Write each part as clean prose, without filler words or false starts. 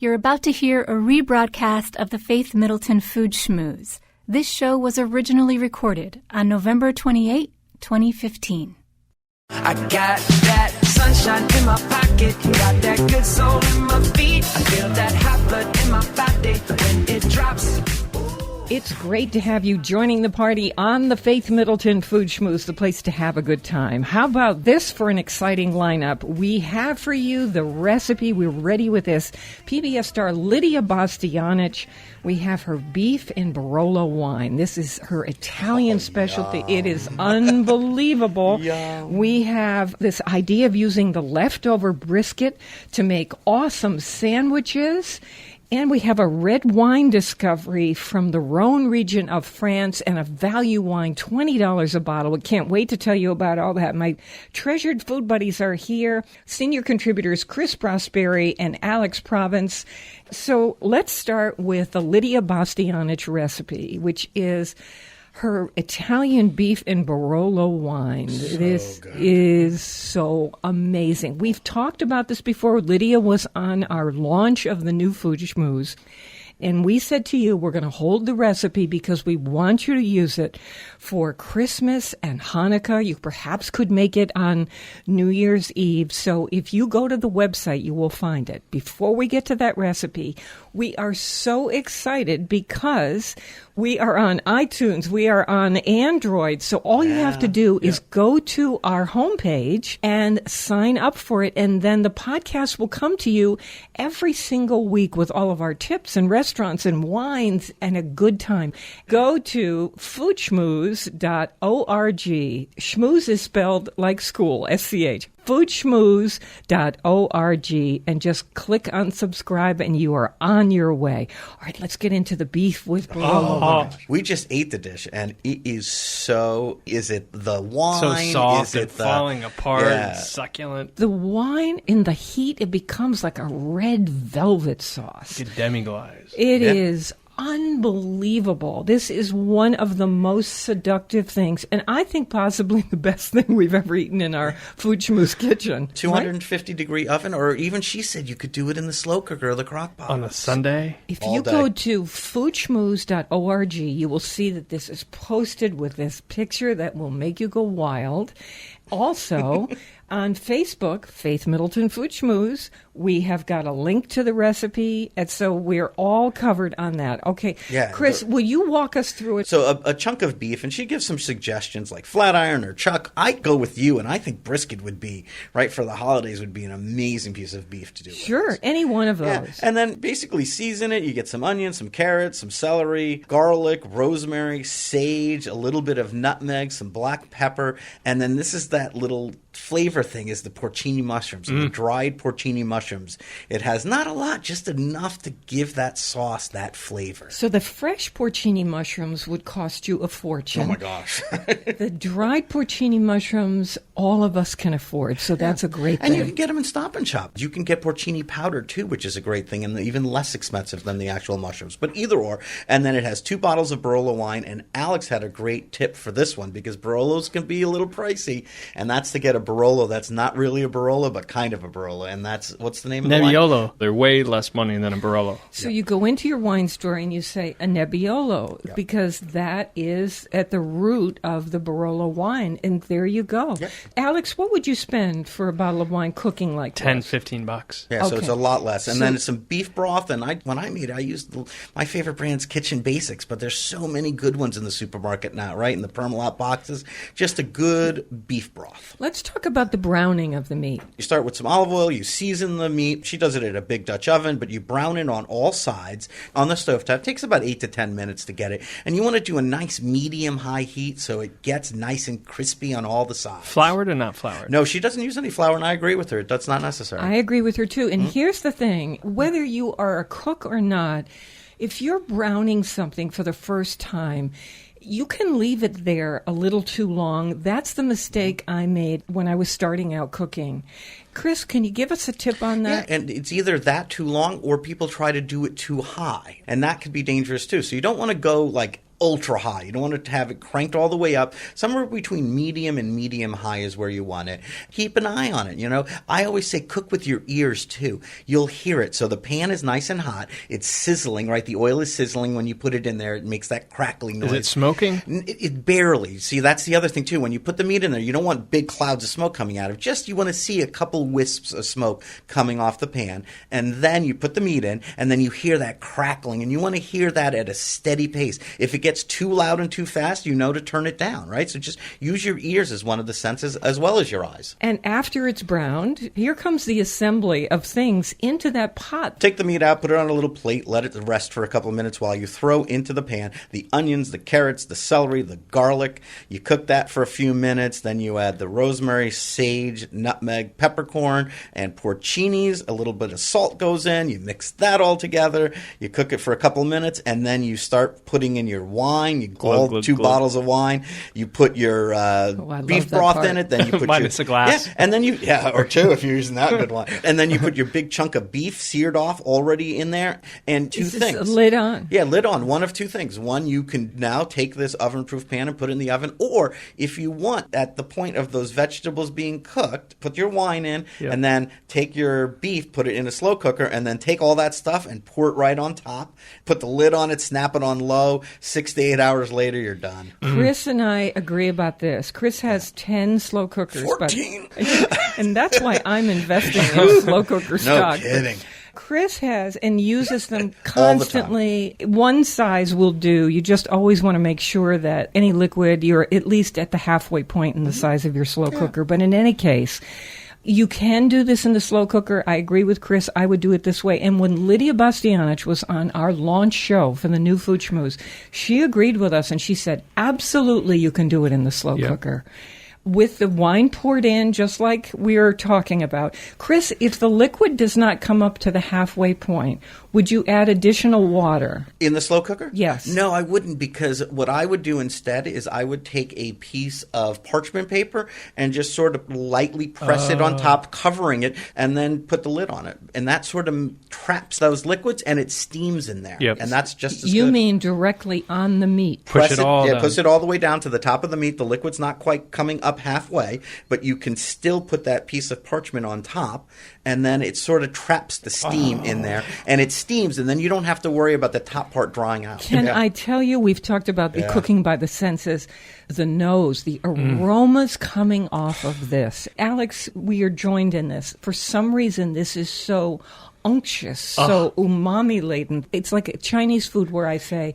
You're about to hear a rebroadcast of the Faith Middleton Food Schmooze. This show was originally recorded on November 28, 2015. I got that sunshine in my pocket, got that good soul in my feet. I feel that hot blood in my body when it drops. It's great to have you joining the party on the Faith Middleton Food Schmooze, the place to have a good time. How about this for an exciting lineup? We have for you the recipe. We're ready with this. PBS star Lidia Bastianich. We have her beef and Barolo wine. This is her Italian specialty. Yum. It is unbelievable. We have this idea of using the leftover brisket to make awesome sandwiches. And we have a red wine discovery from the Rhone region of France and a value wine, $20 a bottle. We can't wait to tell you about all that. My treasured food buddies are here, senior contributors Chris Prosperi and Alex Province. So let's start with the Lidia Bastianich recipe, which is her Italian beef and Barolo wine. This is so amazing. We've talked about this before. Lidia was on our launch of the new Food Schmooze. And we said to you, we're going to hold the recipe because we want you to use it for Christmas and Hanukkah. You perhaps could make it on New Year's Eve. So if you go to the website, you will find it. Before we get to that recipe, we are so excited because we are on iTunes. We are on Android. So all you have to do is go to our homepage and sign up for it. And then the podcast will come to you every single week with all of our tips and restaurants and wines and a good time. Go to foodschmooze.org. Schmooze is spelled like school, SCH. foodschmooze.org and just click on subscribe and you are on your way. All right, let's get into the beef with Barolo. We just ate the dish and it is is it the wine? So soft is it and falling apart and succulent. The wine in the heat, it becomes like a red velvet sauce. Like a demi-glaze. It is unbelievable. This is one of the most seductive things, and I think possibly the best thing we've ever eaten in our Food Schmooze kitchen. 250-degree oven, or even she said you could do it in the slow cooker or the crock pot. On a Sunday? If you go to foodschmooze.org, you will see that this is posted with this picture that will make you go wild. Also, on Facebook, Faith Middleton Food Schmooze, we have got a link to the recipe, and so we're all covered on that. Okay, Chris, will you walk us through it? So a chunk of beef, and she gives some suggestions like flat iron or chuck. I go with you, and I think brisket would be, right, for the holidays would be an amazing piece of beef to do. Sure, any one of those. Yeah. And then basically season it. You get some onions, some carrots, some celery, garlic, rosemary, sage, a little bit of nutmeg, some black pepper, and then this is that little flavor thing is the porcini mushrooms, the dried porcini mushrooms. It has not a lot, just enough to give that sauce that flavor. So the fresh porcini mushrooms would cost you a fortune. Oh my gosh. The dried porcini mushrooms, all of us can afford, so that's a great thing. And you can get them in Stop and Shop. You can get porcini powder too, which is a great thing and even less expensive than the actual mushrooms, but either or. And then it has 2 bottles of Barolo wine, and Alex had a great tip for this one because Barolos can be a little pricey, and that's to get a Barolo that's not really a Barolo, but kind of a Barolo. And that's, what's the name of the wine? Nebbiolo. They're way less money than a Barolo. So you go into your wine store and you say a Nebbiolo because that is at the root of the Barolo wine. And there you go. Yep. Alex, what would you spend for a bottle of wine cooking like that? $10-15. Yeah, so it's a lot less. And then some beef broth. And when I made it, I used my favorite brand's Kitchen Basics, but there's so many good ones in the supermarket now, right? In the Permalot boxes. Just a good beef broth. Let's talk about the browning of the meat. You start with some olive oil, you season the meat. She does it at a big Dutch oven, but you brown it on all sides on the stovetop. It takes about 8 to 10 minutes to get it. And you want to do a nice medium-high heat so it gets nice and crispy on all the sides. Floured or not floured? No, she doesn't use any flour, and I agree with her. That's not necessary. I agree with her, too. And here's the thing. Whether you are a cook or not, if you're browning something for the first time, you can leave it there a little too long. That's the mistake I made when I was starting out cooking. Chris, can you give us a tip on that? Yeah, and it's either that too long or people try to do it too high, and that could be dangerous too. So you don't want to go like ultra high. You don't want to have it cranked all the way up. Somewhere between medium and medium high is where you want it. Keep an eye on it, you know. I always say cook with your ears too. You'll hear it. So the pan is nice and hot. It's sizzling, right? The oil is sizzling when you put it in there. It makes that crackling noise. Is it smoking? It barely. See, that's the other thing too. When you put the meat in there, you don't want big clouds of smoke coming out of it. Just you want to see a couple wisps of smoke coming off the pan. And then you put the meat in, and then you hear that crackling, and you want to hear that at a steady pace. If it gets too loud and too fast, you know to turn it down, right? So just use your ears as one of the senses as well as your eyes. And after it's browned, here comes the assembly of things into that pot. Take the meat out, put it on a little plate, let it rest for a couple of minutes while you throw into the pan the onions, the carrots, the celery, the garlic. You cook that for a few minutes, then you add the rosemary, sage, nutmeg, peppercorn, and porcinis. A little bit of salt goes in. You mix that all together. You cook it for a couple of minutes, and then you start putting in your wine. You glug two bottles of wine. You put your beef broth in it. Then you put minus a glass. Yeah, and then or two if you're using that good wine. And then you put your big chunk of beef seared off already in there. And two things. Lid on. Yeah, lid on. One of two things. One, you can now take this oven-proof pan and put it in the oven. Or if you want, at the point of those vegetables being cooked, put your wine in, and then take your beef, put it in a slow cooker, and then take all that stuff and pour it right on top. Put the lid on it, snap it on low. 6 to 8 hours later, you're done. Chris and I agree about this. Chris has 10 slow cookers. 14. And that's why I'm investing in slow cooker stock. No kidding. Chris has and uses them constantly. One size will do. You just always want to make sure that any liquid, you're at least at the halfway point in the size of your slow cooker. But in any case, you can do this in the slow cooker. I agree with Chris. I would do it this way. And when Lidia Bastianich was on our launch show for the new Food Schmooze, she agreed with us and she said, absolutely, you can do it in the slow cooker. With the wine poured in, just like we are talking about. Chris, if the liquid does not come up to the halfway point, would you add additional water? In the slow cooker? Yes. No, I wouldn't, because what I would do instead is I would take a piece of parchment paper and just sort of lightly press it on top, covering it, and then put the lid on it. And that sort of traps those liquids, and it steams in there. Yep. And that's just as good. You mean directly on the meat? Push it all down. Push it all the way down to the top of the meat. The liquid's not quite coming up halfway, but you can still put that piece of parchment on top, and then it sort of traps the steam in there, and it steams, and then you don't have to worry about the top part drying out. Can I tell you, we've talked about the cooking by the senses, the nose, the aromas coming off of this. Alex, we are joined in this. For some reason, this is so unctuous, so umami-laden. It's like Chinese food where I say,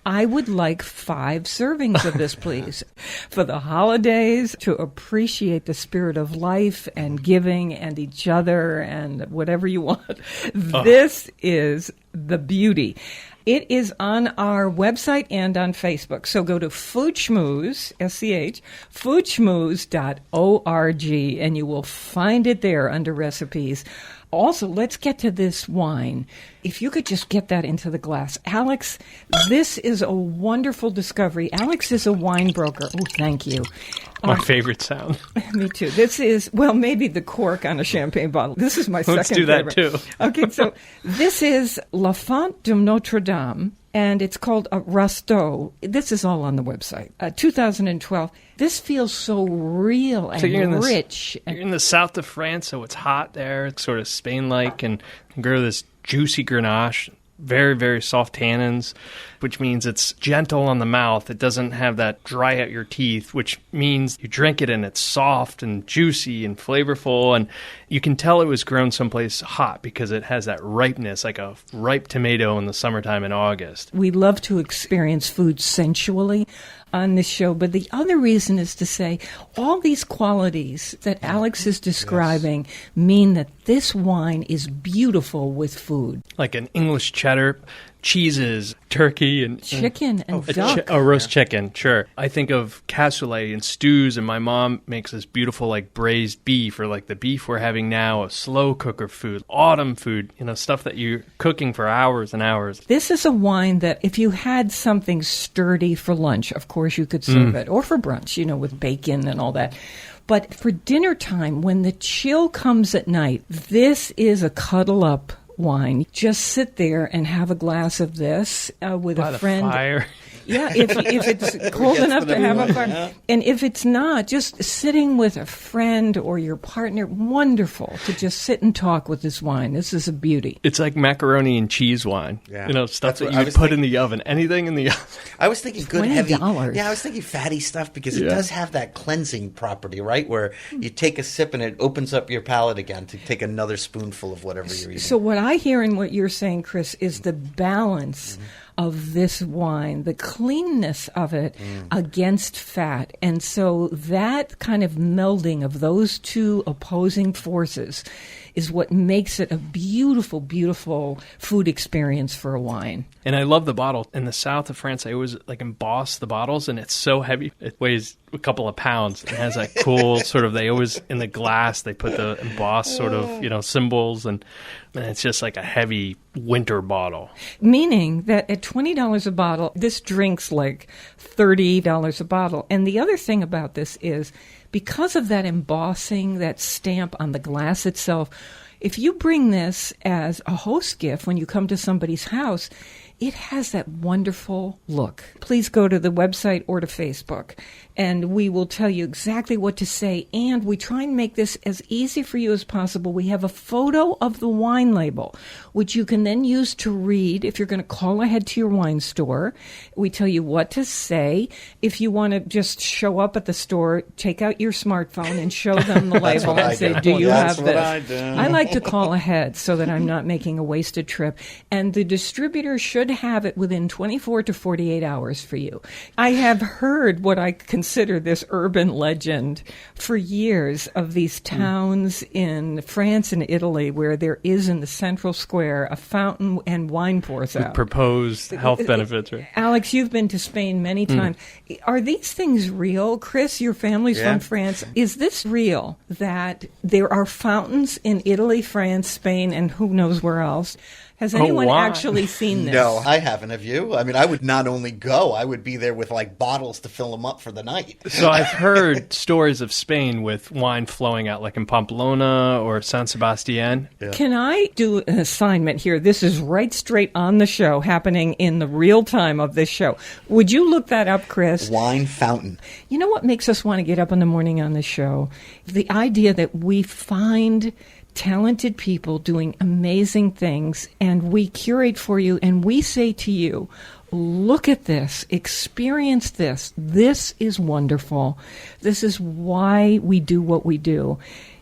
I would like 5 servings of this, please, for the holidays, to appreciate the spirit of life and giving and each other and whatever you want. This is the beauty. It is on our website and on Facebook. So go to Food Schmooze, S-C-H, foodschmooze.org, and you will find it there under recipes. Also, let's get to this wine. If you could just get that into the glass. Alex, this is a wonderful discovery. Alex is a wine broker. Oh, thank you. My favorite sound. Me too. This is, well, maybe the cork on a champagne bottle. This is my Let's second do that favorite. too. Okay, so this is La Font de Notre Dame, and it's called a Rasteau. This is all on the website. 2012. This feels so real and rich. You're in the south of France, so it's hot there. It's sort of Spain-like, and you grow this juicy Grenache. Very, very soft tannins, which means it's gentle on the mouth. It doesn't have that dry out your teeth, which means you drink it and it's soft and juicy and flavorful. And you can tell it was grown someplace hot because it has that ripeness, like a ripe tomato in the summertime in August. We love to experience food sensually on this show, but the other reason is to say all these qualities that Alex is describing mean that this wine is beautiful with food. Like an English cheddar, cheeses, turkey, and chicken and duck. A roast chicken, sure. I think of cassoulet and stews, and my mom makes this beautiful like braised beef, or like the beef we're having now, a slow cooker food, autumn food, stuff that you're cooking for hours and hours. This is a wine that if you had something sturdy for lunch, of course you could serve it, or for brunch, with bacon and all that. But for dinner time, when the chill comes at night, this is a cuddle up wine. Just sit there and have a glass of this with By a friend. the fire. Yeah, if it's cold enough to have a fire. Yeah. And if it's not, just sitting with a friend or your partner, wonderful to just sit and talk with this wine. This is a beauty. It's like macaroni and cheese wine. Yeah. You know, stuff That's that what you I would was put in the oven. Anything in the oven. I was thinking good $20. heavy. Yeah, I was thinking fatty stuff because it Yeah. does have that cleansing property, right? Where you take a sip and it opens up your palate again to take another spoonful of whatever you're eating. So what I hear in what you're saying, Chris, is the balance of this wine, the cleanness of it against fat. And so that kind of melding of those two opposing forces is what makes it a beautiful, beautiful food experience for a wine. And I love the bottle. In the south of France, I always like emboss the bottles, and it's so heavy. It weighs a couple of pounds. It has that cool sort of, they always, in the glass, they put the embossed sort of, symbols, and it's just like a heavy winter bottle. Meaning that at $20 a bottle, this drink's like $30 a bottle. And the other thing about this is, because of that embossing, that stamp on the glass itself, if you bring this as a host gift when you come to somebody's house, it has that wonderful look. Please go to the website or to Facebook, and we will tell you exactly what to say. And we try and make this as easy for you as possible. We have a photo of the wine label, which you can then use to read if you're going to call ahead to your wine store. We tell you what to say. If you want to just show up at the store, take out your smartphone and show them the label what I and say, do. do you That's have what this? I do. I like to call ahead so that I'm not making a wasted trip. And the distributor should have it within 24 to 48 hours for you. I have heard what I consider this urban legend for years of these towns in France and Italy where there is in the central square a fountain and wine pours out. Proposed health benefits, right? Alex, you've been to Spain many times. Are these things real? Chris, your family's Yeah. from France. Is this real that there are fountains in Italy, France, Spain, and who knows where else? Has anyone why? actually seen this? No, I haven't. Have you? I mean, I would not only go, I would be there with like bottles to fill them up for the night. So I've heard stories of Spain with wine flowing out, like in Pamplona or San Sebastian. Can I do an assignment here? This is right straight on the show, happening in the real time of this show. Would you look that up, Chris? Wine fountain. You know what makes us want to get up in the morning on the show? The idea that we find talented people doing amazing things, and we curate for you, and we say to you, look at this, experience this. This is wonderful. This is why we do what we do.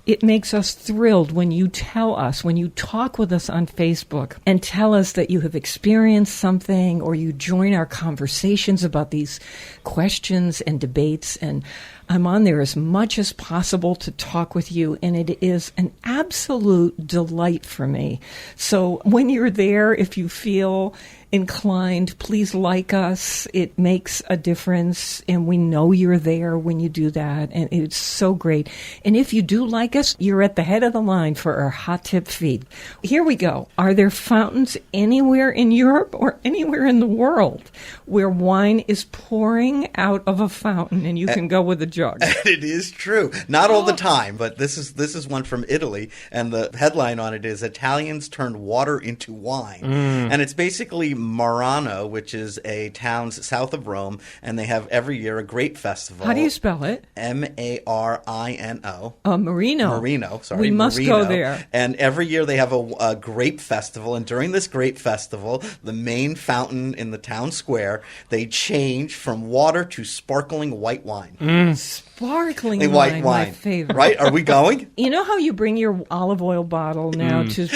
It makes us thrilled when you tell us, when you talk with us on Facebook and tell us that you have experienced something, or you join our conversations about these questions and debates. And I'm on there as much as possible to talk with you, and it is an absolute delight for me. So when you're there, if you feel inclined, please like us. It makes a difference, and we know you're there when you do that, and it's so great. And if you do like us, you're at the head of the line for our hot tip feed. Here we go. Are there fountains anywhere in Europe or anywhere in the world where wine is pouring out of a fountain and you can go with a jug? It is true. Not all the time, but this is one from Italy, and the headline on it is Italians Turned Water into Wine. And it's basically Marano, which is a town south of Rome, and they have every year a grape festival. How do you spell it? Marino. Marino. Sorry. We must Marino. go there. And every year they have a grape festival, and during this grape festival, the main fountain in the town square, they change from water to sparkling white wine. Sparkling White wine. my favorite. Right? Are we going? You know how you bring your olive oil bottle now to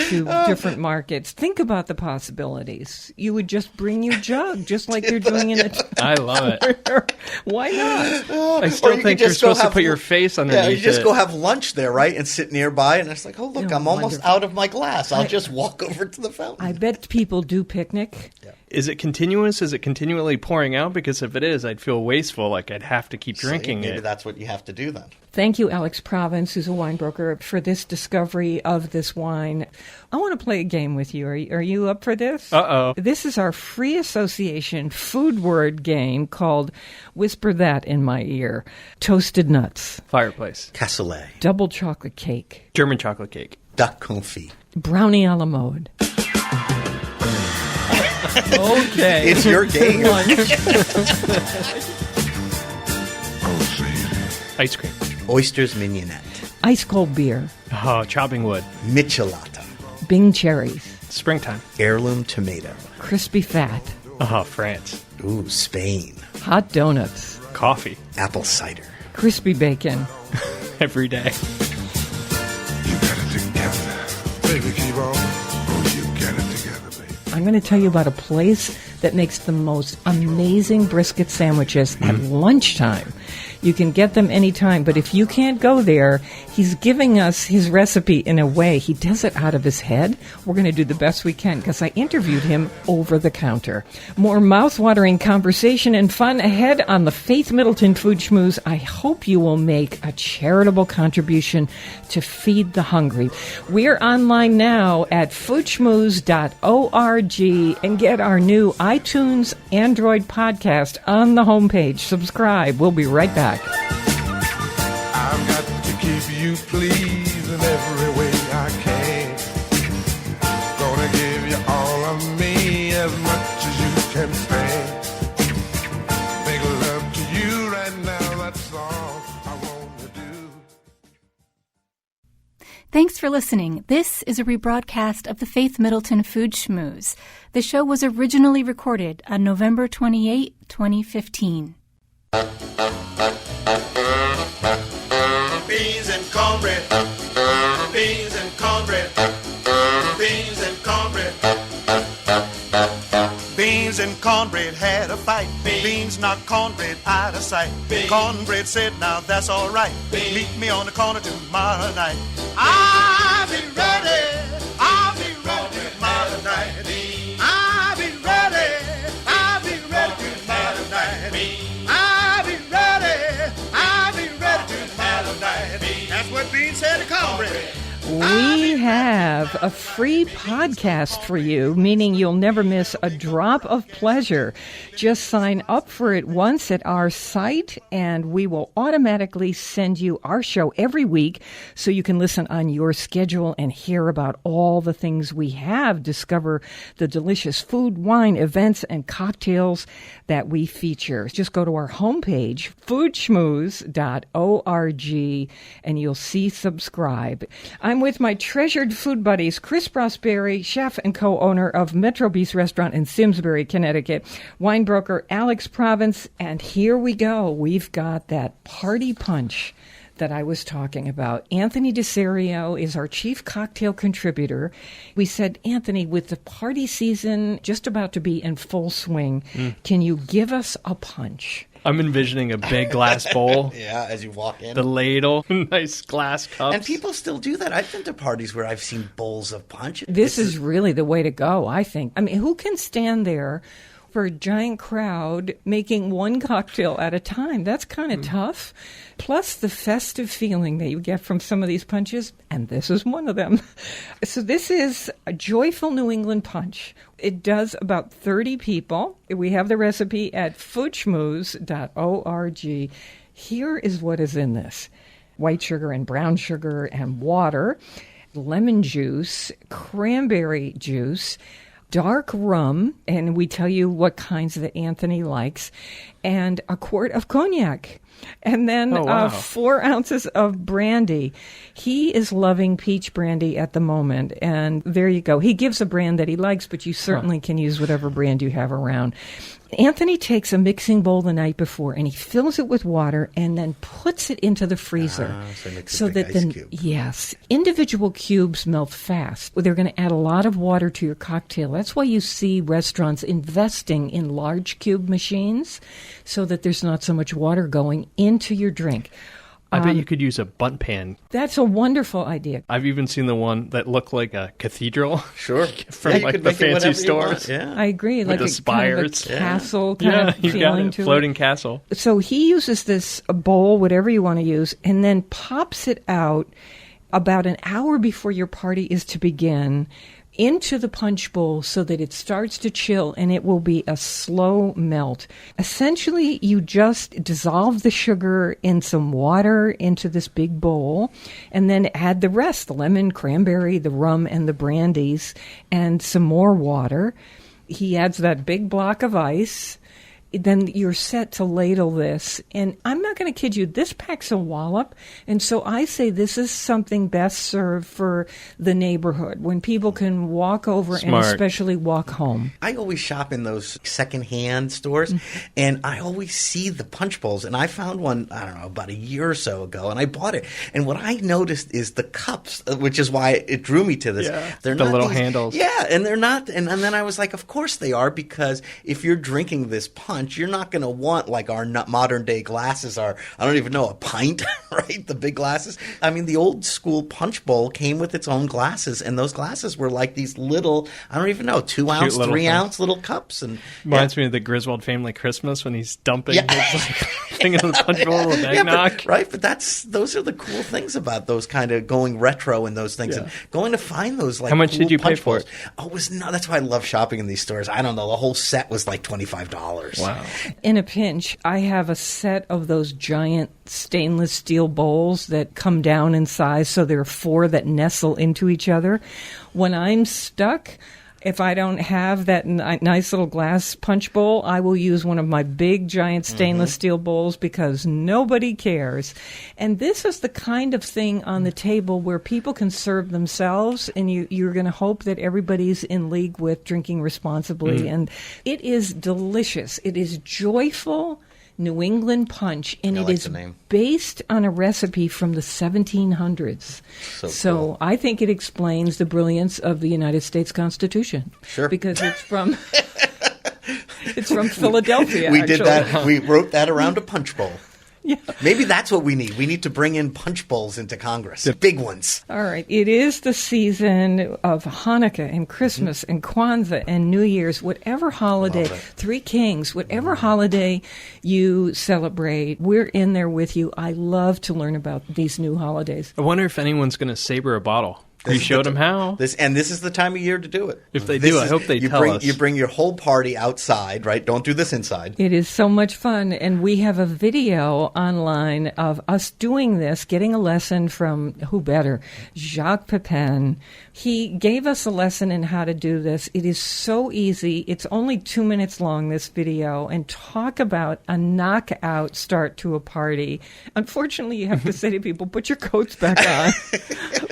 different markets? Think about the possibilities. You would just bring your jug, just like you're doing in a... I love it. Why not? I Or still you think could you're just go supposed to have- put your face underneath Yeah, you just it. go have lunch there, right? And sit nearby, and it's like, oh, look, Oh, I'm almost wonderful. out of my glass. I'll just walk over to the fountain. I bet people do picnic. Is it continuous? Is it continually pouring out? Because if it is, I'd feel wasteful, like I'd have to keep drinking Maybe it. that's what you have to do then. Thank you, Alex Province, who's a wine broker, for this discovery of this wine. I want to play a game with you. Are you up for this? Uh-oh. This is our free association food word game called Whisper That in My Ear. Toasted nuts, Fireplace. Cassoulet, double chocolate cake, German chocolate cake. duck confit. brownie a la mode. Okay. Okay. It's your game. Ice cream. Oysters mignonette. Ice cold beer. Oh, chopping wood. Michelada. Bing cherries. Springtime. Heirloom tomato. Crispy fat. Oh, France. Ooh, Spain. Hot donuts. Coffee. Apple cider. Crispy bacon. Every day. You got it together. Baby, keep on. Oh, you got it together, baby. I'm going to tell you about a place that makes the most amazing brisket sandwiches at lunchtime. You can get them anytime, but if you can't go there, he's giving us his recipe in a way. He does it out of his head. We're going to do the best we can because I interviewed him over the counter. More mouth-watering conversation and fun ahead on the Faith Middleton Food Schmooze. I hope you will make a charitable contribution to feed the hungry. We're online now at foodschmooze.org and get our new iTunes Android podcast on the homepage. Subscribe. We'll be right back. I've got to keep you pleased in every way I can. Gonna give you all of me as much as you can stand. Make love to you right now, that's all I want to do. Thanks for listening. This is a rebroadcast of the Faith Middleton Food Schmooze. The show was originally recorded on November 28, 2015. Beans and cornbread, beans and cornbread, beans and cornbread. Beans and cornbread had a fight. Beans knocked cornbread out of sight. Cornbread said, now that's all right. Meet me on the corner tomorrow night. I'll be ready. I'll be ready tomorrow night. I'll be ready. I'll be ready tomorrow night. I'll be ready. I'll be ready tomorrow night. That's what Beans said to cornbread. We have a free podcast for you, meaning you'll never miss a drop of pleasure. Just sign up for it once at our site, and we will automatically send you our show every week so you can listen on your schedule and hear about all the things we have. Discover the delicious food, wine, events, and cocktails that we feature. Just go to our homepage, foodschmooze.org, and you'll see subscribe. I'm with my treasured food buddies, Chris Prosperi, chef and co-owner of Metro Beast Restaurant in Simsbury, Connecticut, wine broker Alex Province, and here we go. We've got that party punch that I was talking about. Anthony DeSerio is our chief cocktail contributor. We said, Anthony, with the party season just about to be in full swing, can you give us a punch? I'm envisioning a big glass bowl. Yeah, as you walk in. The ladle, nice glass cups. And people still do that. I've been to parties where I've seen bowls of punch. This is really the way to go, I think. I mean, who can stand there for a giant crowd making one cocktail at a time? That's kind of tough. Plus the festive feeling that you get from some of these punches, and this is one of them. So this is a joyful New England punch. It does about 30 people. We have the recipe at foodschmooze.org. Here is what is in this. White sugar and brown sugar and water, lemon juice, cranberry juice, dark rum, and we tell you what kinds that Anthony likes, and a quart of cognac. And then 4 ounces of brandy. He is loving peach brandy at the moment, and there you go. He gives a brand that he likes, but you certainly can use whatever brand you have around. Anthony takes a mixing bowl the night before, and he fills it with water and then puts it into the freezer. So that the yes, individual cubes melt fast. They're going to add a lot of water to your cocktail. That's why you see restaurants investing in large cube machines so that there's not so much water going into your drink. I bet you could use a bunt pan. That's a wonderful idea. I've even seen the one that looked like a cathedral. Sure. From like the fancy stores. Yeah. I agree. With like the a spires. Kind of a castle kind of you feeling got it. to Floating it. castle. So he uses this bowl, whatever you want to use, and then pops it out about an hour before your party is to begin into the punch bowl so that it starts to chill, and it will be a slow melt. Essentially, you just dissolve the sugar in some water into this big bowl, and then add the rest, the lemon, cranberry, the rum, and the brandies, and some more water. He adds that big block of ice. Then you're set to ladle this. And I'm not going to kid you, this packs a wallop. And so I say this is something best served for the neighborhood, when people can walk over and especially walk home. I always shop in those secondhand stores, and I always see the punch bowls. And I found one, I don't know, about a year or so ago, and I bought it. And what I noticed is the cups, which is why it drew me to this. Yeah, they're the not little these, handles. Yeah, and they're not. And then I was like, of course they are, because if you're drinking this punch, you're not going to want like our modern day glasses are. I don't even know, a pint, right? The big glasses. I mean, the old school punch bowl came with its own glasses, and those glasses were like these little, I don't even know, 2 ounce, 3 ounce little cups. And reminds me of the Griswold family Christmas when he's dumping his thing in the punch bowl of eggnog. Right, but those are the cool things about those kind of going retro and those things, and going to find those like. How much cool did you pay punch for bowls. it? Oh, it was not. That's why I love shopping in these stores. I don't know. The whole set was like $25. Wow. In a pinch, I have a set of those giant stainless steel bowls that come down in size, so there are 4 that nestle into each other. When I'm stuck, if I don't have that nice little glass punch bowl, I will use one of my big, giant stainless steel bowls, because nobody cares. And this is the kind of thing on the table where people can serve themselves, and you're going to hope that everybody's in league with drinking responsibly. And it is delicious. It is joyful New England punch, and it is based on a recipe from the 1700s. So cool. I think it explains the brilliance of the United States Constitution. Sure. Because it's from it's from Philadelphia. We did that. We wrote that around a punch bowl. Yeah. Maybe that's what we need. We need to bring in punch bowls into Congress. The big ones. All right. It is the season of Hanukkah and Christmas and Kwanzaa and New Year's, whatever holiday, Three Kings, whatever holiday you celebrate, we're in there with you. I love to learn about these new holidays. I wonder if anyone's going to saber a bottle. You showed them how. This is the time of year to do it. If they do, I hope they tell us. You bring your whole party outside, right? Don't do this inside. It is so much fun. And we have a video online of us doing this, getting a lesson from, who better, Jacques Pepin. He gave us a lesson in how to do this. It is so easy. It's only 2 minutes long, this video. And talk about a knockout start to a party. Unfortunately, you have to say to people, put your coats back on.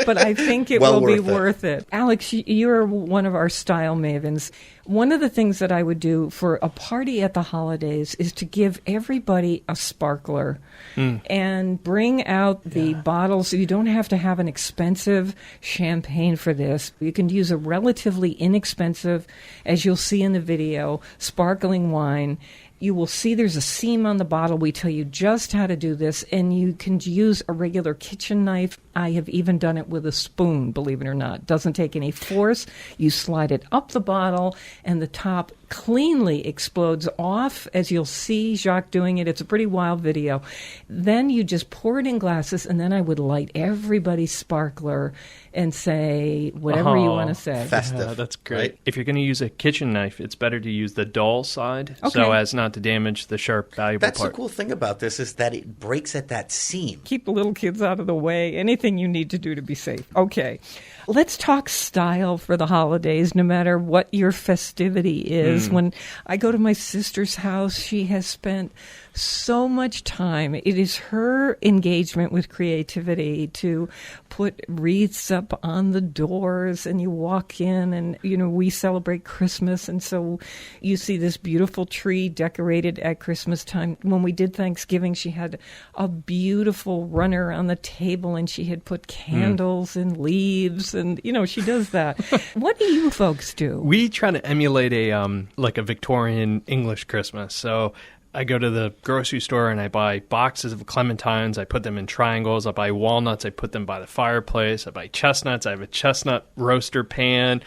But I think it will be worth it. Alex, you're one of our style mavens. One of the things that I would do for a party at the holidays is to give everybody a sparkler and bring out the bottles. You don't have to have an expensive champagne for this. You can use a relatively inexpensive, as you'll see in the video, sparkling wine. You will see there's a seam on the bottle. We tell you just how to do this, and you can use a regular kitchen knife. I have even done it with a spoon, believe it or not. Doesn't take any force. You slide it up the bottle, and the top cleanly explodes off, as you'll see Jacques doing it. It's a pretty wild video. Then you just pour it in glasses, and then I would light everybody's sparkler and say whatever you want to say. Festive. Yeah, that's great. Right? If you're going to use a kitchen knife, it's better to use the dull side so as not to damage the sharp, valuable That's part. the cool thing about this is that it breaks at that seam. Keep the little kids out of the way. Anything you need to do to be safe. Okay. Let's talk style for the holidays, no matter what your festivity is. When I go to my sister's house, she has spent so much time. It is her engagement with creativity to put wreaths up on the doors, and you walk in and, we celebrate Christmas. And so you see this beautiful tree decorated at Christmas time. When we did Thanksgiving, she had a beautiful runner on the table, and she had put candles and leaves, and, she does that. What do you folks do? We try to emulate a Victorian English Christmas. So I go to the grocery store and I buy boxes of clementines. I put them in triangles. I buy walnuts. I put them by the fireplace. I buy chestnuts. I have a chestnut roaster pan.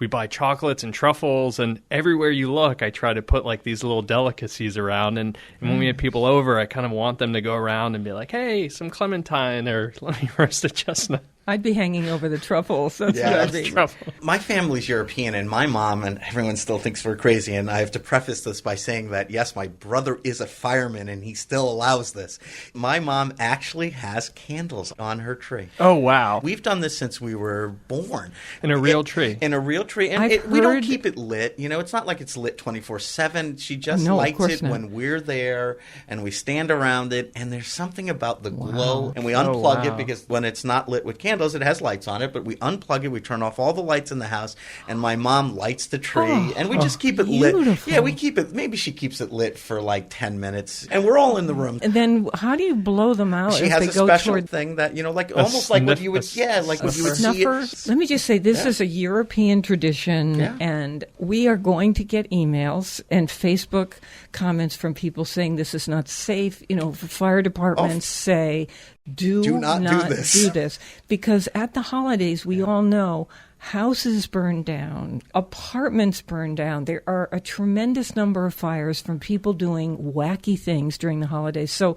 We buy chocolates and truffles, and everywhere you look, I try to put like these little delicacies around. And when we have people over, I kind of want them to go around and be like, hey, some clementine, or let me roast a chestnut. I'd be hanging over the truffles. That's what I'd be. My family's European, and my mom, and everyone still thinks we're crazy, and I have to preface this by saying that, yes, my brother is a fireman, and he still allows this. My mom actually has candles on her tree. Oh, wow. We've done this since we were born. In a real tree. In a real tree. tree. And we don't keep it lit. You know, it's not like it's lit 24/7. She just lights it when we're there, and we stand around it, and there's something about the glow. And we unplug it because when it's not lit with candles, it has lights on it, but we unplug it, we turn off all the lights in the house, and my mom lights the tree, and we just keep it lit. Yeah, we keep it. Maybe she keeps it lit for like 10 minutes, and we're all in the room. And then how do you blow them out? She has a special thing that, you know, like almost like what you would, like what you would see. Let me just say, this is a European tradition, and we are going to get emails and Facebook comments from people saying this is not safe. You know, fire departments say, do not do this. Because at the holidays, we all know houses burn down, apartments burn down. There are a tremendous number of fires from people doing wacky things during the holidays. So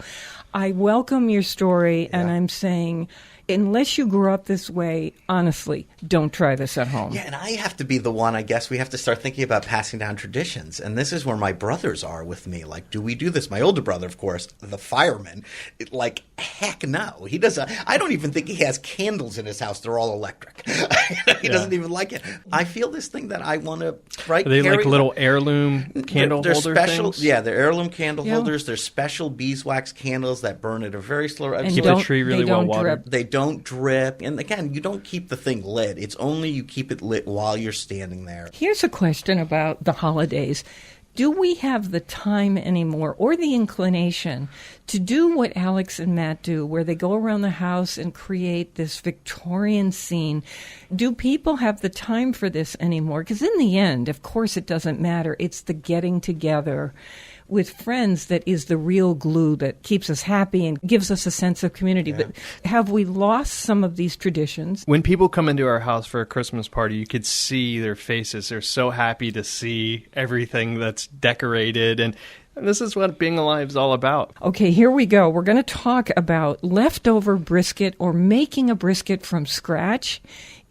I welcome your story, and I'm saying, unless you grew up this way, honestly, don't try this at home. Yeah, and I have to be the one, I guess, we have to start thinking about passing down traditions. And this is where my brothers are with me. Like, do we do this? My older brother, of course, the fireman, like, heck no. He doesn't. I don't even think he has candles in his house. They're all electric. He doesn't even like it. I feel this thing that I want to, Are they like little heirloom candle holder things? Yeah, they're heirloom candle holders. They're special beeswax candles that burn at a very slow rate. And keep the tree really well watered. They don't drip. And again, you don't keep the thing lit. It's only you keep it lit while you're standing there. Here's a question about the holidays. Do we have the time anymore or the inclination to do what Alex and Matt do, where they go around the house and create this Victorian scene? Do people have the time for this anymore? Because in the end, of course, it doesn't matter. It's the getting together with friends that is the real glue that keeps us happy and gives us a sense of community. But have we lost some of these traditions? When people come into our house for a Christmas party, you could see their faces. They're so happy to see everything that's decorated, and this is what being alive is all about. Okay, here we go. We're going to talk about leftover brisket or making a brisket from scratch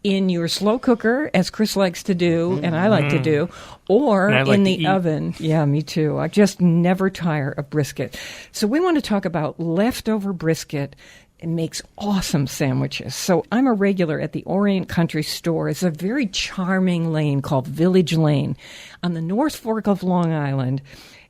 in your slow cooker, as Chris likes to do, and I like to do, or in the oven. Yeah, me too. I just never tire of brisket. So we want to talk about leftover brisket. It makes awesome sandwiches. So I'm a regular at the Orient Country Store. It's a very charming lane called Village Lane on the North Fork of Long Island.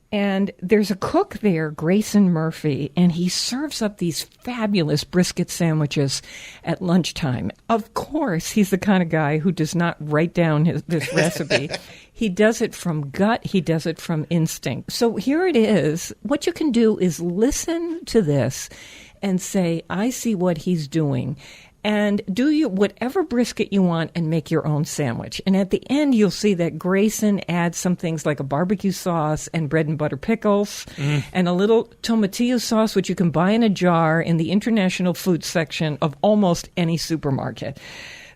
And there's a cook there, Grayson Murphy, and he serves up these fabulous brisket sandwiches at lunchtime. Of course, he's the kind of guy who does not write down this recipe. He does it from gut. He does it from instinct. So here it is. What you can do is listen to this and say, I see what he's doing. And do you whatever brisket you want and make your own sandwich. And at the end, you'll see that Grayson adds some things like a barbecue sauce and bread and butter pickles and a little tomatillo sauce, which you can buy in a jar in the international food section of almost any supermarket.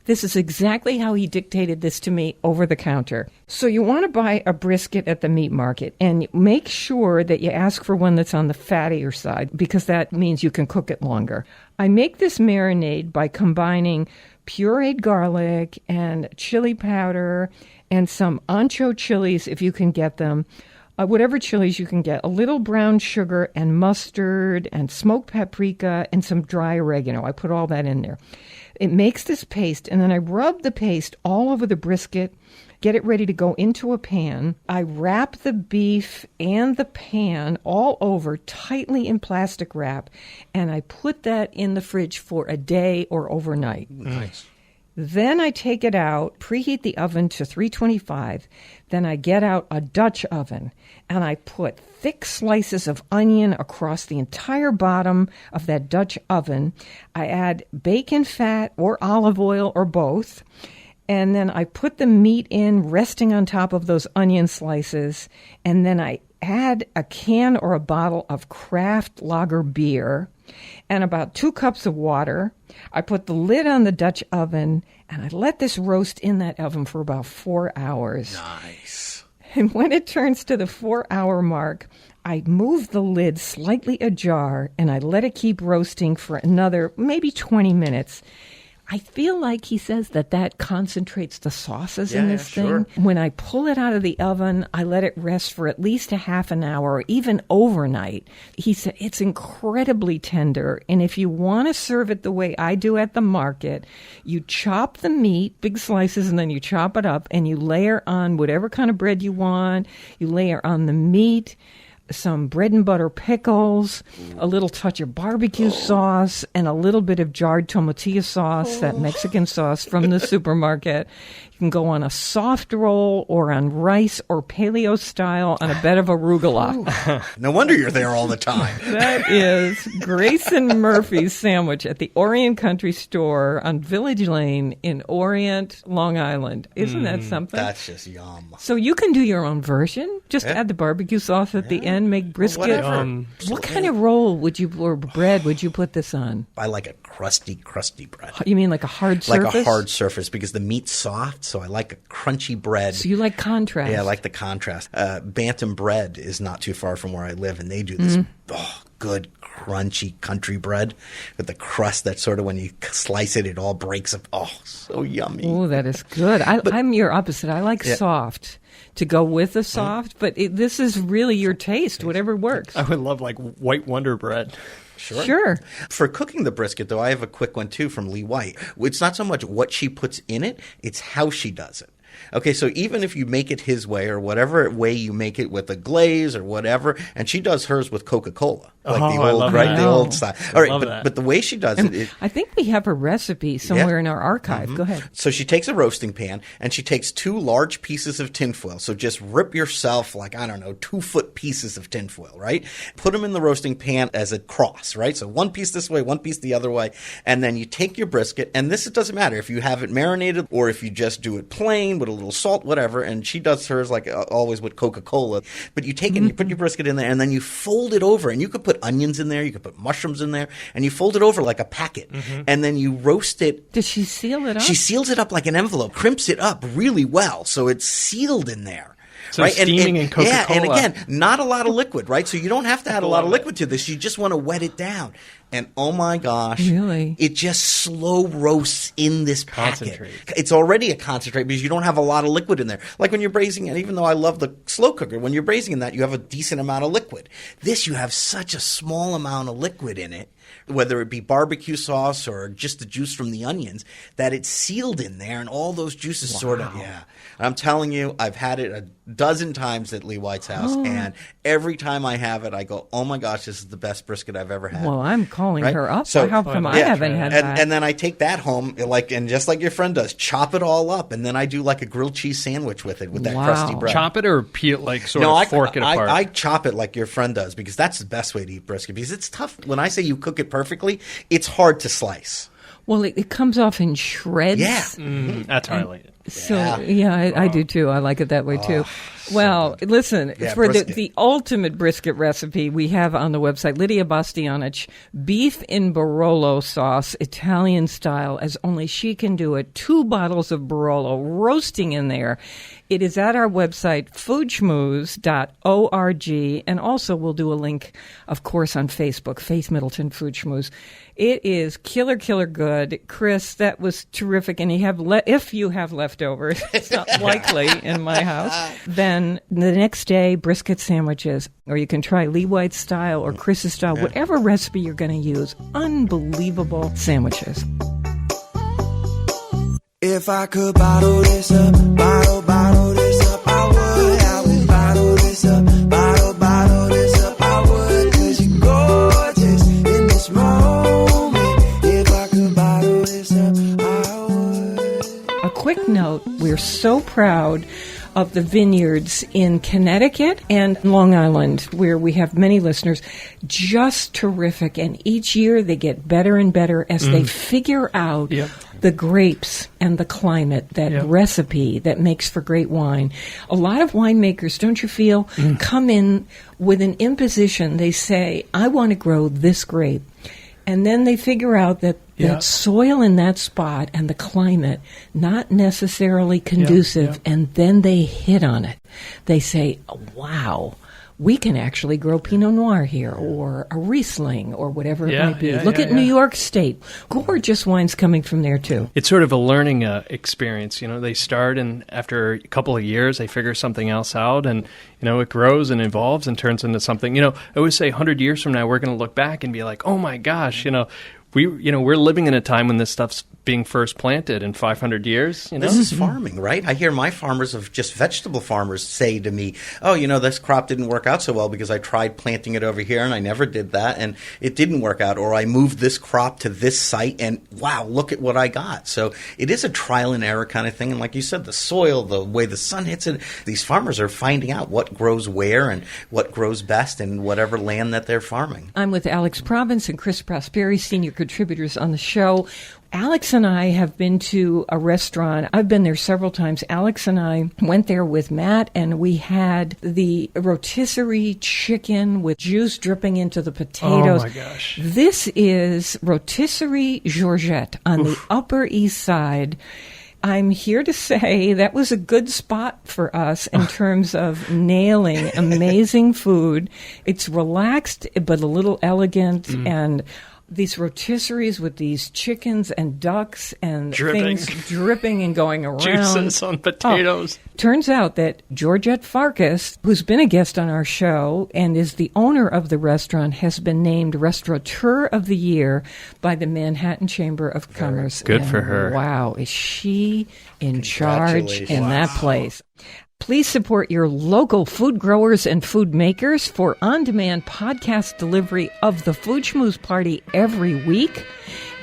This is exactly how he dictated this to me over the counter. So you want to buy a brisket at the meat market and make sure that you ask for one that's on the fattier side, because that means you can cook it longer. I make this marinade by combining pureed garlic and chili powder and some ancho chilies if you can get them. Whatever chilies you can get, a little brown sugar and mustard and smoked paprika and some dry oregano. I put all that in there. It makes this paste, and then I rub the paste all over the brisket, get it ready to go into a pan. I wrap the beef and the pan all over tightly in plastic wrap, and I put that in the fridge for a day or overnight. Nice. Then I take it out, preheat the oven to 325. Then I get out a Dutch oven, and I put thick slices of onion across the entire bottom of that Dutch oven. I add bacon fat or olive oil or both. And then I put the meat in, resting on top of those onion slices. And then I add a can or a bottle of craft lager beer and about 2 cups of water. I put the lid on the Dutch oven, and I let this roast in that oven for about 4 hours. Nice. And when it turns to the 4-hour mark, I move the lid slightly ajar, and I let it keep roasting for another maybe 20 minutes. I feel like he says that concentrates the sauces in this thing. Sure. When I pull it out of the oven, I let it rest for at least a half an hour or even overnight. He said it's incredibly tender. And if you want to serve it the way I do at the market, you chop the meat, big slices, and then you chop it up and you layer on whatever kind of bread you want. You layer on the meat, some bread and butter pickles, a little touch of barbecue sauce, and a little bit of jarred tomatilla sauce, that Mexican sauce from the supermarket. You can go on a soft roll or on rice or paleo style on a bed of arugula. No wonder you're there all the time. That is Grayson Murphy's sandwich at the Orient Country Store on Village Lane in Orient, Long Island. Isn't that something? That's just yum. So you can do your own version. Just add the barbecue sauce at the end, make brisket. What kind of roll or bread would you put this on? I like a crusty bread. You mean like a hard surface? Like a hard surface, because the meat's soft, so I like a crunchy bread. So you like contrast? Yeah, I like the contrast. Bantam Bread is not too far from where I live, and they do this good, crunchy country bread with the crust that sort of, when you slice it, it all breaks up. Oh, so yummy. Oh, that is good. I'm your opposite. I like soft to go with the soft, but this is really your taste, whatever works. I would love like white Wonder Bread. Sure. For cooking the brisket, though, I have a quick one, too, from Lee White. It's not so much what she puts in it, it's how she does it. Okay, so even if you make it his way or whatever way you make it with a glaze or whatever, and she does hers with Coca-Cola, like the old, right? The old style. All right, but the way she does it, I think we have a recipe somewhere in our archive. Go ahead. So she takes a roasting pan and she takes 2 large pieces of tinfoil. So just rip yourself 2-foot pieces of tinfoil, right? Put them in the roasting pan as a cross, right? So one piece this way, one piece the other way, and then you take your brisket, and it doesn't matter if you have it marinated or if you just do it plain with a little salt, whatever, and she does hers like always with Coca-Cola. But you take it and you put your brisket in there, and then you fold it over, and you could put onions in there, you could put mushrooms in there, and you fold it over like a packet, and then you roast it. Does she seal it up? She seals it up like an envelope, crimps it up really well, so it's sealed in there. So right? steaming and Coca-Cola. Yeah, and again, not a lot of liquid, right? So you don't have to add a lot of liquid to this. You just want to wet it down. And oh my gosh, really? It just slow roasts in this packet. Concentrate. It's already a concentrate because you don't have a lot of liquid in there. Like when you're braising, and even though I love the slow cooker, when you're braising in that, you have a decent amount of liquid. This, you have such a small amount of liquid in it, whether it be barbecue sauce or just the juice from the onions, that it's sealed in there, and all those juices sort of, I'm telling you, I've had it a dozen times at Lee White's house, and every time I have it, I go, oh my gosh, this is the best brisket I've ever had. Well, I'm calling her up. So, how come I haven't had that? And then I take that home, and just like your friend does, chop it all up, and then I do like a grilled cheese sandwich with it, with that crusty bread. Chop it or peel, fork it apart? I chop it like your friend does, because that's the best way to eat brisket, because it's tough. When I say you cook it perfectly, it's hard to slice. Well, it comes off in shreds. Yeah. That's how I like it. So, I do too. I like it that way too. Well, so listen, for the ultimate brisket recipe, we have on the website, Lidia Bastianich, beef in Barolo sauce, Italian style, as only she can do it. 2 bottles of Barolo roasting in there. It is at our website, foodschmooze.org, and also we'll do a link, of course, on Facebook, Faith Middleton Food Schmooze. It is killer good. Chris, that was terrific. And if you have leftovers, it's not likely in my house, then the next day, brisket sandwiches, or you can try Lee White's style or Chris's style, whatever recipe you're going to use. Unbelievable sandwiches. If I could bottle this up, bottle this up, I would bottle this up, bottle this up, I would, 'cause you're gorgeous in this moment. If I could bottle this up, I would. A quick note, we're so proud of the vineyards in Connecticut and Long Island, where we have many listeners. Just terrific. And each year they get better and better as they figure out the grapes and the climate, that recipe that makes for great wine. A lot of winemakers, don't you feel, come in with an imposition. They say, I want to grow this grape. And then they figure out that soil in that spot and the climate, not necessarily conducive, and then they hit on it. They say, wow, we can actually grow Pinot Noir here, or a Riesling, or whatever it might be. Look at New York State. Gorgeous wines coming from there, too. It's sort of a learning experience. You know, they start, and after a couple of years, they figure something else out, and, you know, it grows and evolves and turns into something. You know, I always say 100 years from now, we're going to look back and be like, oh, my gosh, you know, we're living in a time when this stuff's being first planted in 500 years. You know? This is farming, right? I hear my farmers of just vegetable farmers say to me, oh, you know, this crop didn't work out so well because I tried planting it over here and I never did that and it didn't work out. Or I moved this crop to this site and wow, look at what I got. So it is a trial and error kind of thing. And like you said, the soil, the way the sun hits it, these farmers are finding out what grows where and what grows best in whatever land that they're farming. I'm with Alex Province and Chris Prosperi, senior contributors on the show. Alex and I have been to a restaurant. I've been there several times. Alex and I went there with Matt, and we had the rotisserie chicken with juice dripping into the potatoes. Oh, my gosh. This is rotisserie Georgette on the Upper East Side. I'm here to say that was a good spot for us in terms of nailing amazing food. It's relaxed, but a little elegant, and these rotisseries with these chickens and ducks and things dripping and going around. Juices on potatoes. Turns out that Georgette Farkas, who's been a guest on our show and is the owner of the restaurant, has been named Restaurateur of the Year by the Manhattan Chamber of Commerce. Good for her. Wow, is she in charge in that place? Please support your local food growers and food makers for on-demand podcast delivery of the Food Schmooze Party every week.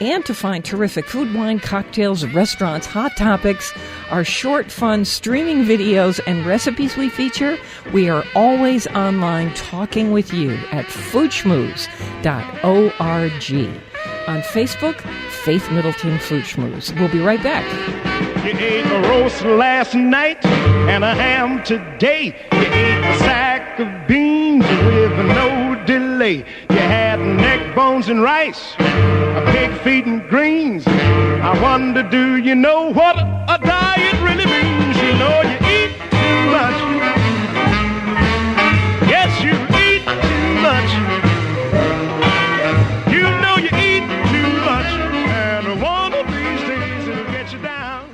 And to find terrific food, wine, cocktails, restaurants, hot topics, our short, fun streaming videos, and recipes we feature, we are always online talking with you at foodschmooze.org. On Facebook, Faith Middleton Food Schmooze. We'll be right back. You ate a roast last night and a ham today. You ate a sack of beans with no delay. You had neck bones and rice, a pig feet and greens. I wonder, do you know what a diet really means? You know you eat too much. Yes, you eat too much. You know you eat too much, and one of these days it'll get you down.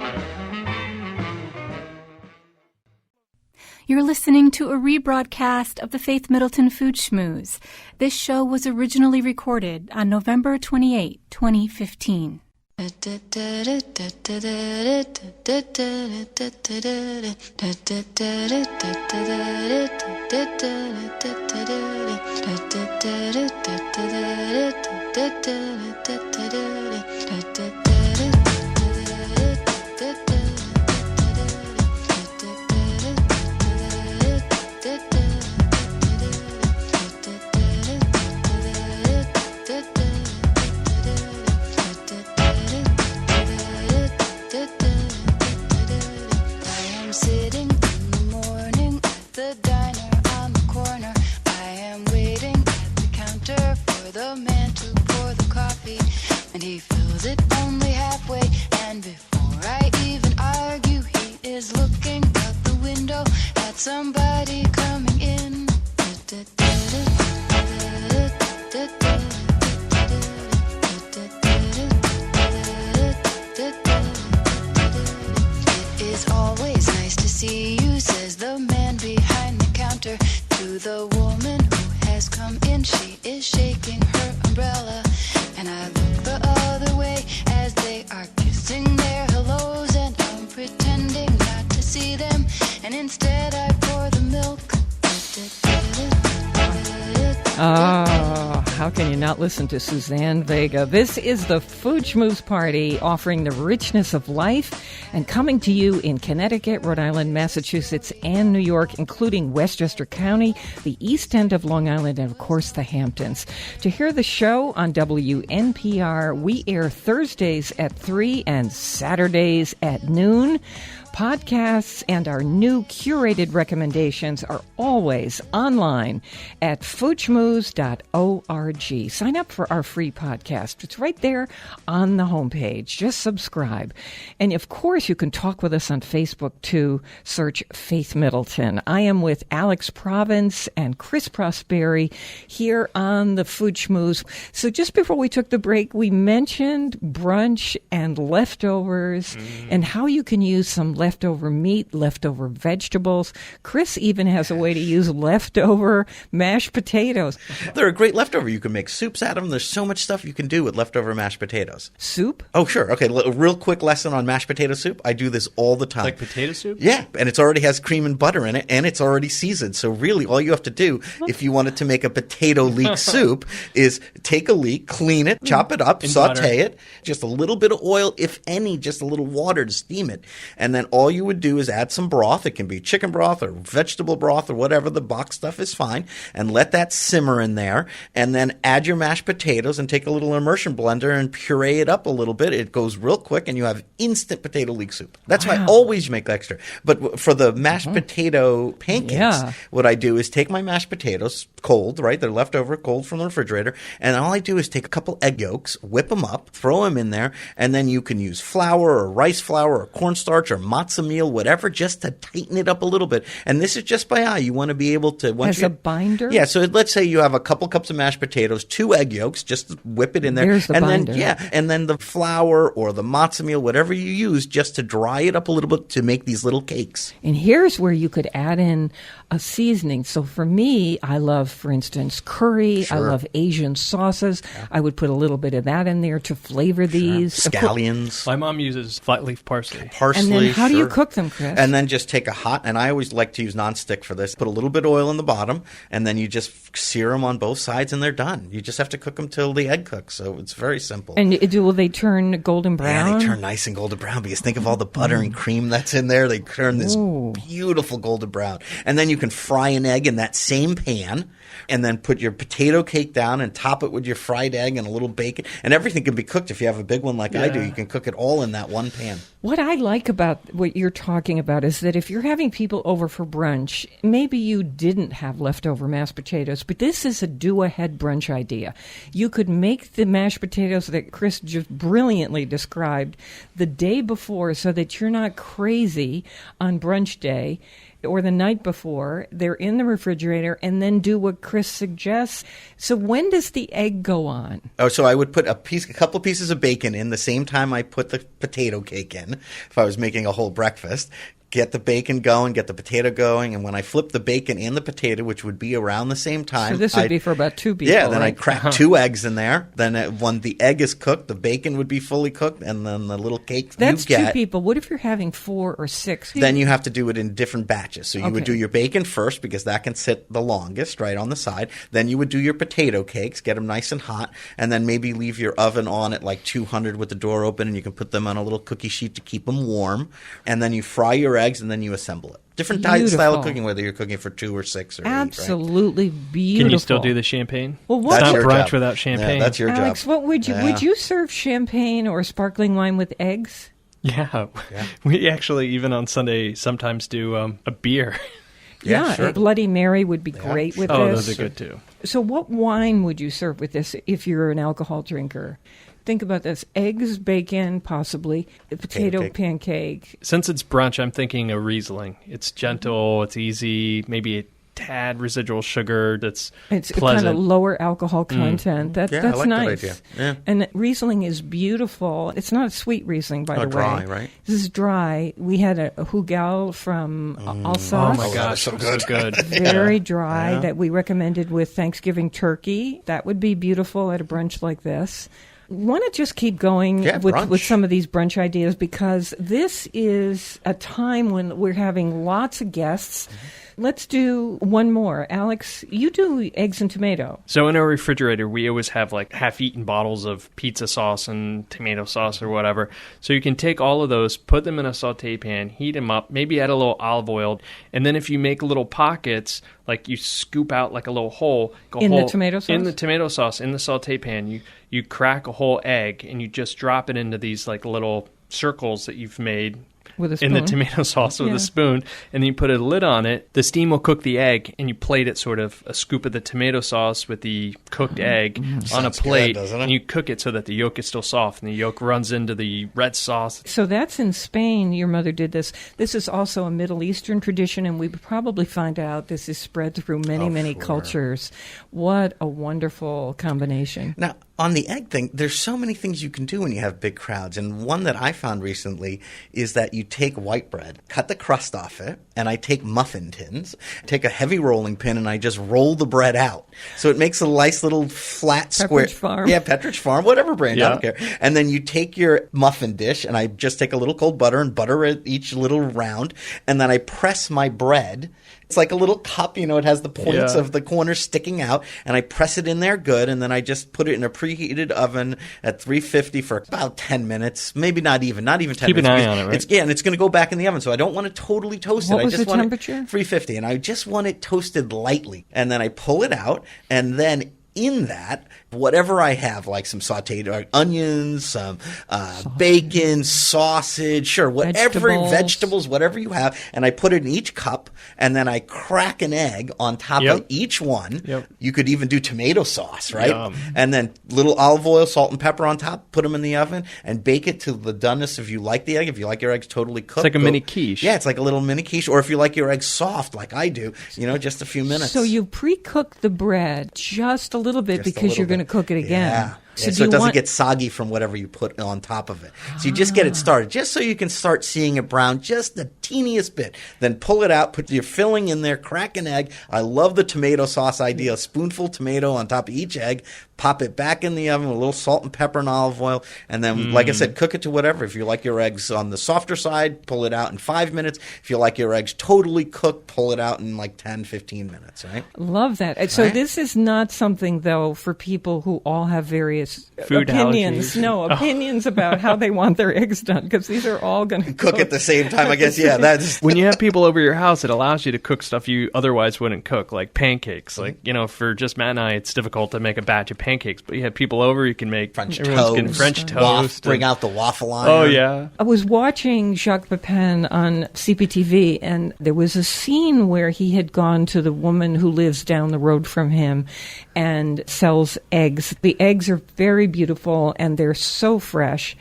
You're listening to a rebroadcast of the Faith Middleton Food Schmooze. This show was originally recorded on November 28, 2015. Somebody coming in. It is always nice to see you, says the man behind the counter to the woman who has come in. She is shaking her umbrella, and I look the other way as they are kissing their hellos, and I'm pretending not to see them, and instead I pour the milk. How can you not listen to Suzanne Vega? This is the Food Schmooze Party, offering the richness of life and coming to you in Connecticut, Rhode Island, Massachusetts, and New York, including Westchester County, the East End of Long Island, and, of course, the Hamptons. To hear the show on WNPR, we air Thursdays at 3 and Saturdays at noon. Podcasts and our new curated recommendations are always online at foodschmooze.org. Sign up for our free podcast. It's right there on the homepage. Just subscribe. And of course, you can talk with us on Facebook too. Search Faith Middleton. I am with Alex Province and Chris Prosperi here on the Food Schmooze. So just before we took the break, we mentioned brunch and leftovers and how you can use some leftover meat, leftover vegetables. Chris even has a way to use leftover mashed potatoes. They're a great leftover. You can make soups out of them. There's so much stuff you can do with leftover mashed potatoes. Soup? Oh, sure. Okay, a real quick lesson on mashed potato soup. I do this all the time. Like potato soup? Yeah, and it already has cream and butter in it, and it's already seasoned. So really, all you have to do, if you wanted to make a potato leek soup, is take a leek, clean it, chop it up, saute it, just a little bit of oil, if any, just a little water to steam it. And then all you would do is add some broth. It can be chicken broth or vegetable broth or whatever. The box stuff is fine. And let that simmer in there. And then add your mashed potatoes and take a little immersion blender and puree it up a little bit. It goes real quick and you have instant potato leek soup. That's why I always make extra. But for the mashed potato pancakes, what I do is take my mashed potatoes cold, right? They're left over cold from the refrigerator. And all I do is take a couple egg yolks, whip them up, throw them in there, and then you can use flour or rice flour or cornstarch or matzo meal, whatever, just to tighten it up a little bit. And this is just by eye. You want to be able to... As a binder? Yeah, so let's say you have a couple cups of mashed potatoes, 2 egg yolks, just whip it in there. There's the binder. And then the flour or the matzo meal, whatever you use, just to dry it up a little bit to make these little cakes. And here's where you could add in a seasoning. So for me, I love, for instance, curry. Sure. I love Asian sauces. Yeah. I would put a little bit of that in there to flavor these. Scallions. My mom uses flat leaf parsley. And then how do you cook them, Chris? And then just take a hot, and I always like to use nonstick for this, put a little bit of oil in the bottom, and then you just sear them on both sides, and they're done. You just have to cook them till the egg cooks, so it's very simple. And will they turn golden brown? Yeah, they turn nice and golden brown, because think of all the butter and cream that's in there. They turn this beautiful golden brown. And then you can fry an egg in that same pan, and then put your potato cake down and top it with your fried egg and a little bacon. And everything can be cooked. If you have a big one like I do, you can cook it all in that one pan. What I like about what you're talking about is that if you're having people over for brunch, maybe you didn't have leftover mashed potatoes, but this is a do-ahead brunch idea. You could make the mashed potatoes that Chris just brilliantly described the day before so that you're not crazy on brunch day or the night before. They're in the refrigerator, and then do what Chris suggests. So when does the egg go on? Oh, so I would put a couple pieces of bacon in the same time I put the potato cake in, if I was making a whole breakfast. Get the bacon going, get the potato going, and when I flip the bacon and the potato, which would be around the same time. So this would be for about 2 people, Yeah, then right? I crack 2 eggs in there. Then when the egg is cooked, the bacon would be fully cooked, and then the little cake That's you get. 2 people. What if you're having 4 or 6? Then you have to do it in different batches. So you would do your bacon first, because that can sit the longest, right on the side. Then you would do your potato cakes, get them nice and hot, and then maybe leave your oven on at like 200 with the door open, and you can put them on a little cookie sheet to keep them warm. And then you fry your eggs, and then you assemble it. Different style of cooking, whether you're cooking for 2 or 6 or 8. Absolutely right? beautiful. Can you still do the champagne? Well, it's not brunch job. without champagne. Yeah, that's your Alex, job. what would you serve champagne or sparkling wine with eggs? Yeah. We actually, even on Sunday, sometimes do a beer. Yeah, sure. a Bloody Mary would be great with this. Oh, those are good too. So what wine would you serve with this if you're an alcohol drinker? Think about this. Eggs, bacon, possibly. A potato pancake. Since it's brunch, I'm thinking a Riesling. It's gentle, it's easy, maybe a tad residual sugar that's pleasant. Kind of lower alcohol content. That's I like nice. that idea. Yeah. And Riesling is beautiful. It's not a sweet Riesling, by the way. Dry, right? This is dry. We had a Hugel from Alsace. Oh my gosh, so good. So good. Very dry that we recommended with Thanksgiving turkey. That would be beautiful at a brunch like this. Want to just keep going with some of these brunch ideas, because this is a time when we're having lots of guests. Let's do one more. Alex, you do eggs and tomato. So in our refrigerator, we always have like half-eaten bottles of pizza sauce and tomato sauce or whatever. So you can take all of those, put them in a saute pan, heat them up, maybe add a little olive oil, and then if you make little pockets, like you scoop out like a little hole. The tomato sauce? In the tomato sauce, in the saute pan, you crack a whole egg and you just drop it into these like little circles that you've made. With a in the spoon. tomato sauce with Yeah. a spoon, and then you put a lid on it. The steam will cook the egg, and you plate it sort of a scoop of the tomato sauce with the cooked egg on a Sounds plate, good, doesn't it? and you cook it so that the yolk is still soft, and the yolk runs into the red sauce. So that's in Spain. Your mother did this. This is also a Middle Eastern tradition, and we probably find out this is spread through many, many sure. cultures. What a wonderful combination. Now, on the egg thing, there's so many things you can do when you have big crowds. And one that I found recently is that you take white bread, cut the crust off it, and I take muffin tins, take a heavy rolling pin, and I just roll the bread out. So it makes a nice little flat square. Pepperidge Farm. Yeah, Pepperidge Farm, whatever brand, I Yeah. don't care. And then you take your muffin dish, and I just take a little cold butter and butter it each little round, and then I press my bread. It's like a little cup, it has the points Yeah. of the corners sticking out, and I press it in there good, and then I just put it in a preheated oven at 350 for about 10 minutes, maybe not even 10 Keep minutes. an eye because on it, right? And it's going to go back in the oven, so I don't want to totally toast What it. was I just the want temperature? It 350, and I just want it toasted lightly. And then I pull it out, and then in that, whatever I have, like some sauteed onions, some bacon, sausage, sure, whatever vegetables, whatever you have, and I put it in each cup, and then I crack an egg on top Yep. of each one. Yep. You could even do tomato sauce, right? Yum. And then little olive oil, salt, and pepper on top. Put them in the oven and bake it to the doneness. If you like the egg, if you like your eggs totally cooked, It's like a mini quiche. Yeah, it's like a little mini quiche. Or if you like your eggs soft, like I do, just a few minutes. So you pre-cook the bread just a little bit Just a because little you're going to bit. cook it again. Yeah. So, Yeah, do so you it doesn't want, get soggy from whatever you put on top of it. So you just get it started, just so you can start seeing it brown just the teeniest bit. Then pull it out, put your filling in there, crack an egg. I love the tomato sauce idea. A spoonful tomato on top of each egg. Pop it back in the oven with a little salt and pepper and olive oil. And then, like I said, cook it to whatever. If you like your eggs on the softer side, pull it out in 5 minutes. If you like your eggs totally cooked, pull it out in like 10, 15 minutes, right? Love that. So Right? this is not something, though, for people who all have various Food opinions. allergies. No, opinions about how they want their eggs done, because these are all going to Cook at the same time, I guess. Yeah, that's... When you have people over your house, it allows you to cook stuff you otherwise wouldn't cook, like pancakes. Like, for just Matt and I, it's difficult to make a batch of pancakes, but you have people over, you can make French everyone's getting toast. French toast. Bring and- out the waffle iron. Oh, yeah. I was watching Jacques Pepin on CPTV, and there was a scene where he had gone to the woman who lives down the road from him and sells eggs. The eggs are very beautiful, and they're so fresh.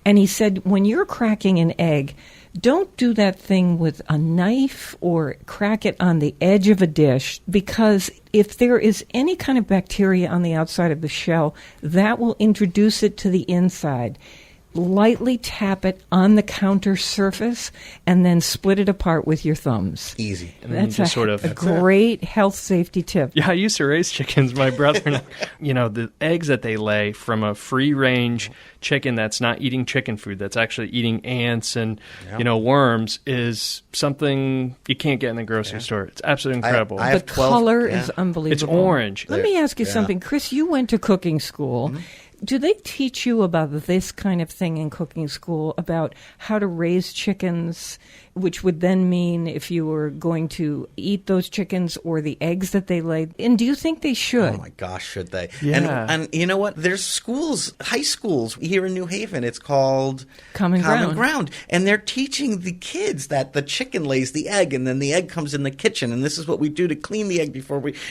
And he said, when you're cracking an egg, don't do that thing with a knife or crack it on the edge of a dish, because if there is any kind of bacteria on the outside of the shell, that will introduce it to the inside. Lightly tap it on the counter surface and then split it apart with your thumbs. Easy. And then you That's just sort of a great health safety tip. Yeah, I used to raise chickens. My brother and I, the eggs that they lay from a free-range chicken that's not eating chicken food, that's actually eating ants and, worms, is something you can't get in the grocery store. It's absolutely incredible. I The have 12 color yeah. is unbelievable. It's orange. Let me ask you Yeah. something. Chris, you went to cooking school. Mm-hmm. Do they teach you about this kind of thing in cooking school, about how to raise chickens, which would then mean if you were going to eat those chickens or the eggs that they lay? And do you think they should? Oh my gosh, should they? Yeah. And you know what? There's schools, high schools here in New Haven. It's called Common Ground. And they're teaching the kids that the chicken lays the egg, and then the egg comes in the kitchen, and this is what we do to clean the egg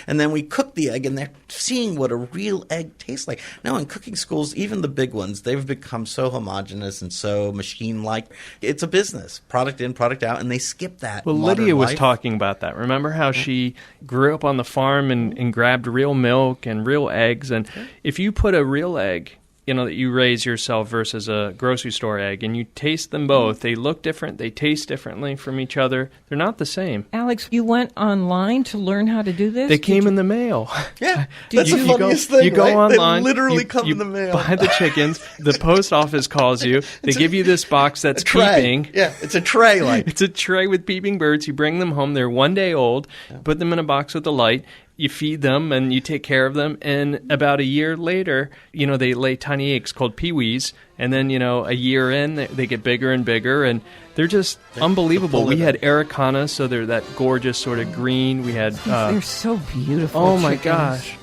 and then we cook the egg, and they're seeing what a real egg tastes like. Now, in cooking schools, even the big ones, they've become so homogenous and so machine-like. It's a business, product in, product out, and they skip that. Well, modern Lydia was life. talking about that. Remember how she grew up on the farm and grabbed real milk and real eggs? And if you put a real egg, that you raise yourself versus a grocery store egg, and you taste them both, they look different, they taste differently from each other. They're not the same. Alex, you went online to learn how to do this? They came in the mail. Yeah, Did that's you- the you funniest thing, You go right? online. They literally you, come you in the mail. Buy the chickens. The post office calls you. They give you this box that's a tray. peeping. Yeah, it's a tray, like. It's a tray with peeping birds. You bring them home. They're 1 day old. Put them in a box with a light. You feed them and you take care of them. And about a year later, they lay tiny eggs called peewees. And then, a year in, they get bigger and bigger. And they're just unbelievable. We had Araucana, so they're that gorgeous sort of green. We had... They're so beautiful. oh, my chickens. gosh.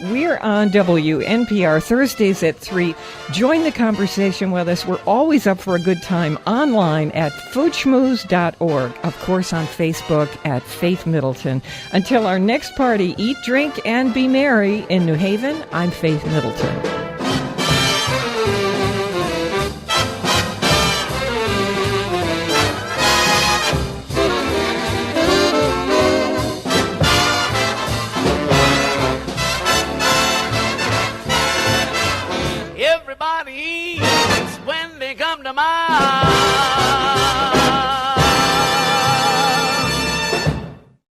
We're on WNPR Thursdays at 3. Join the conversation with us. We're always up for a good time online at foodschmooze.org. Of course, on Facebook at Faith Middleton. Until our next party, eat, drink, and be merry. In New Haven, I'm Faith Middleton. Everybody eats when they come to mind.